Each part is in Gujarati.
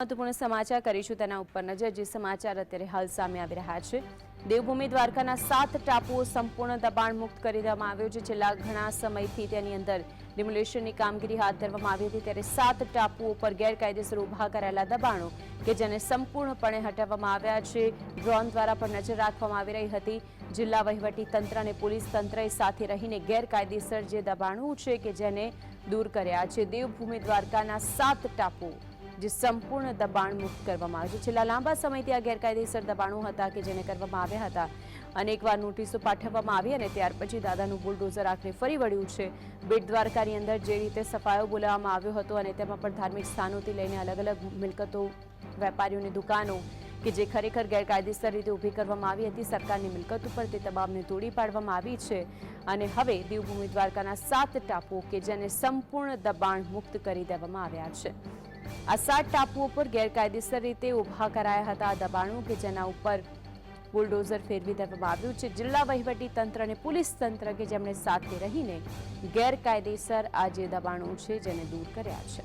મહત્વપૂર્ણ સમાચાર કરીશું તેના ઉપર નજર જે સમાચાર અત્યારે હાલ સામે આવી રહ્યા છે। દેવભૂમિ દ્વારકાના 7 ટાપુઓ સંપૂર્ણ દબાણ મુક્ત કરી દેવામાં આવ્યો છે। છેલ્લા ઘણા સમયથી તેની અંદર ડિમોલિશનની કામગીરી હાથ ધરવામાં આવી હતી ત્યારે 7 ટાપુઓ પર ગેરકાયદેસર ઉભા કરાયેલા દબાણો કે જેને સંપૂર્ણપણે હટાવવામાં આવ્યા છે। ડ્રોન દ્વારા પણ નજર રાખવામાં આવી રહી હતી। જિલ્લા વહીવટી તંત્ર અને પોલીસ તંત્રએ સાથે રહીને ગેરકાયદેસર જે દબાણો છે કે જેને દૂર કર્યા છે। દેવભૂમિ દ્વારકાના 7 ટાપુઓ જે સંપૂર્ણ દબાણ મુક્ત કરવામાં આવ્યું છે। છેલ્લા લાંબા સમયથી આ ગેરકાયદેસર દબાણો હતા કે જેને કરવામાં આવ્યા હતા। અનેકવાર નોટિસો પાઠવવામાં આવી અને ત્યાર પછી દાદાનું બુલડોઝર આખરે ફરી વળ્યું છે। બેટ દ્વારકાની અંદર જે રીતે સફાયો બોલાવવામાં આવ્યો હતો અને તેમાં પણ ધાર્મિક સ્થાનોથી લઈને અલગ અલગ મિલકતો વેપારીઓની દુકાનો કે જે ખરેખર ગેરકાયદેસર રીતે ઊભી કરવામાં આવી હતી સરકારની મિલકત ઉપર તે તમામને તોડી પાડવામાં આવી છે અને હવે દેવભૂમિ દ્વારકાના 7 ટાપુઓ કે જેને સંપૂર્ણ દબાણ મુક્ત કરી દેવામાં આવ્યા છે। આ 7 ટાપુઓ પર ગેરકાયદેસર રીતે ઉભા કરાયા હતા દબાણો કે જેના ઉપર બુલડોઝર ફેરવી દેવામાં આવ્યું છે। જિલ્લા વહીવટી તંત્ર અને પોલીસ તંત્ર કે જેમણે સાથે રહીને ગેરકાયદેસર આ જે દબાણો છે જેને દૂર કર્યા છે।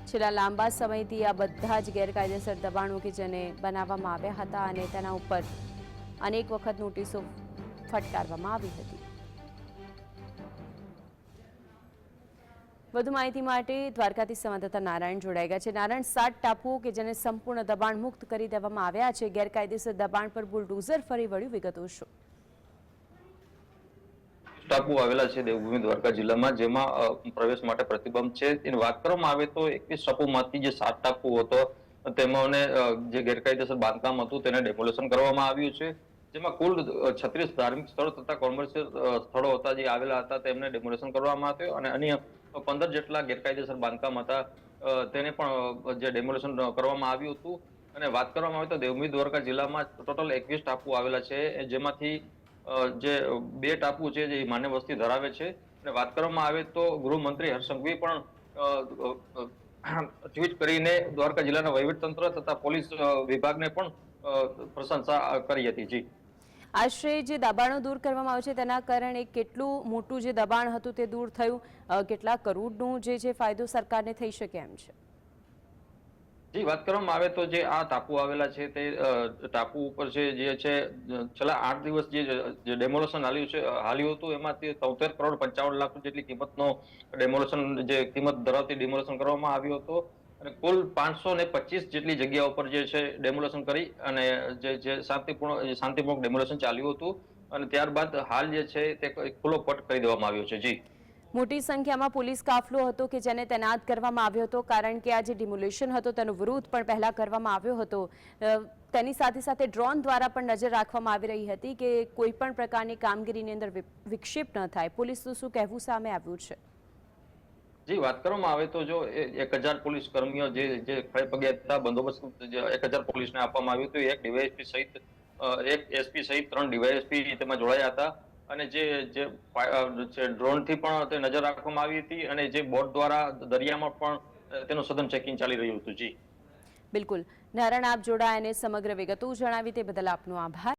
છેલ્લા લાંબા સમયથી આ બધા જ ગેરકાયદેસર દબાણો કે જેને બનાવવામાં આવ્યા હતા અને તેના ઉપર અનેક વખત નોટિસો ફટકારવામાં આવી હતી। વધુ માહિતી માટે દ્વારકાથી સંવાદદાતા નારાયણ જોડાઈ ગયા છે। નારાયણ, 7 ટાપુઓ કે જેને સંપૂર્ણ દબાણ મુક્ત કરી દેવામાં આવ્યા છે, ગેરકાયદેસર દબાણ પર બુલડોઝર ફરી વળ્યું, વિગતો શું? ટાપુ આવેલા છે દેવભૂમિ દ્વારકા જિલ્લામાં, જેમાં પ્રવેશ માટે પ્રતિબંધ છે। એની વાત કરવામાં આવે તો 21 ટાપુમાંથી જે 7 ટાપુ હતો તેમાં જે ગેરકાયદેસર બાંધકામ હતું તેને ડેમોલેશન કરવામાં આવ્યું છે। જેમાં કુલ 36 ધાર્મિક સ્થળો તથા કોમર્શિયલ સ્થળો હતા જે આવેલા હતા તેમને ડેમોલેશન કરવામાં આવ્યું અને અન્ય 15 જેટલા ગેરકાયદેસર બાંધકામ હતા તેને પણ જે ડેમોલેશન કરવામાં આવ્યું હતું। અને વાત કરવામાં આવે તો દેવભૂમિ દ્વારકા જિલ્લામાં ટોટલ 21 ટાપુ આવેલા છે, જેમાંથી જે 2 ટાપુ છે જે માનવ વસ્તી ધરાવે છે। અને વાત કરવામાં આવે તો ગૃહમંત્રી હર્ષ સંઘવી પણ ટ્વીટ કરીને દ્વારકા જિલ્લાના વહીવટીતંત્ર તથા પોલીસ વિભાગને પણ પ્રશંસા કરી હતી। જી, આશરે જે દબાણો દૂર કરવામાં આવે છે તેના કારણે કેટલું મોટું જે દબાણ હતું તે દૂર થયું, કેટલા કરોડનું જે ફાયદો સરકારને થઈ શકે એમ છે? જી, વાત કરવામાં આવે તો જે આ ટાપુ આવેલા છે તે ટાપુ ઉપર જે છે છેલ્લા 8 દિવસ જે ડેમોલેશન હાલ્યું હતું એમાંથી 73 કરોડ 55 લાખ જેટલી કિંમતનો ડેમોલેશન જે કિંમત ધરાવતી ડેમોલેશન કરવામાં આવ્યો હતો અને કુલ 525 જેટલી જગ્યા ઉપર જે છે ડેમોલેશન કરી અને જે શાંતિપૂર્વક ડેમોલેશન ચાલ્યું હતું અને ત્યારબાદ હાલ જે છે તે ખુલ્લો પટ કરી દેવામાં આવ્યો છે। જી, મોટી સંખ્યામાં પોલીસ કાફલો હતો કે જેને તૈનાત કરવામાં આવ્યો હતો કારણ કે આ જે ડિમોલેશન હતો તેનો વિરોધ પણ પહેલા કરવામાં આવ્યો હતો। તેની સાથે સાથે ડ્રોન દ્વારા પણ નજર રાખવામાં આવી રહી હતી કે કોઈ પણ પ્રકારની કામગીરીની અંદર વિક્ષેપ ન થાય। પોલીસનું શું કહેવું સામે આવ્યું છે? જી, વાત કરવામાં આવે તો જો 1000 પોલીસ કર્મીઓ જે ખડે પગે હતા, બંદોબસ્ત 1000 પોલીસને આપવામાં આવ્યું હતું। એક ડીવાયએસપી સહિત એક એસપી સહિત 3 ડીવાયએસપી તેમાં જોડાયા હતા અને જે ડ્રોનથી પણ તે નજર રાખવામાં આવી હતી અને જે બોટ દ્વારા દરિયામાં પણ તેનું સઘન ચેકિંગ ચાલી રહ્યું હતું। જી, બિલકુલ નારાયણ, આપ જોડાયા અને સમગ્ર વિગતો જણાવી તે બદલ આપનો આભાર।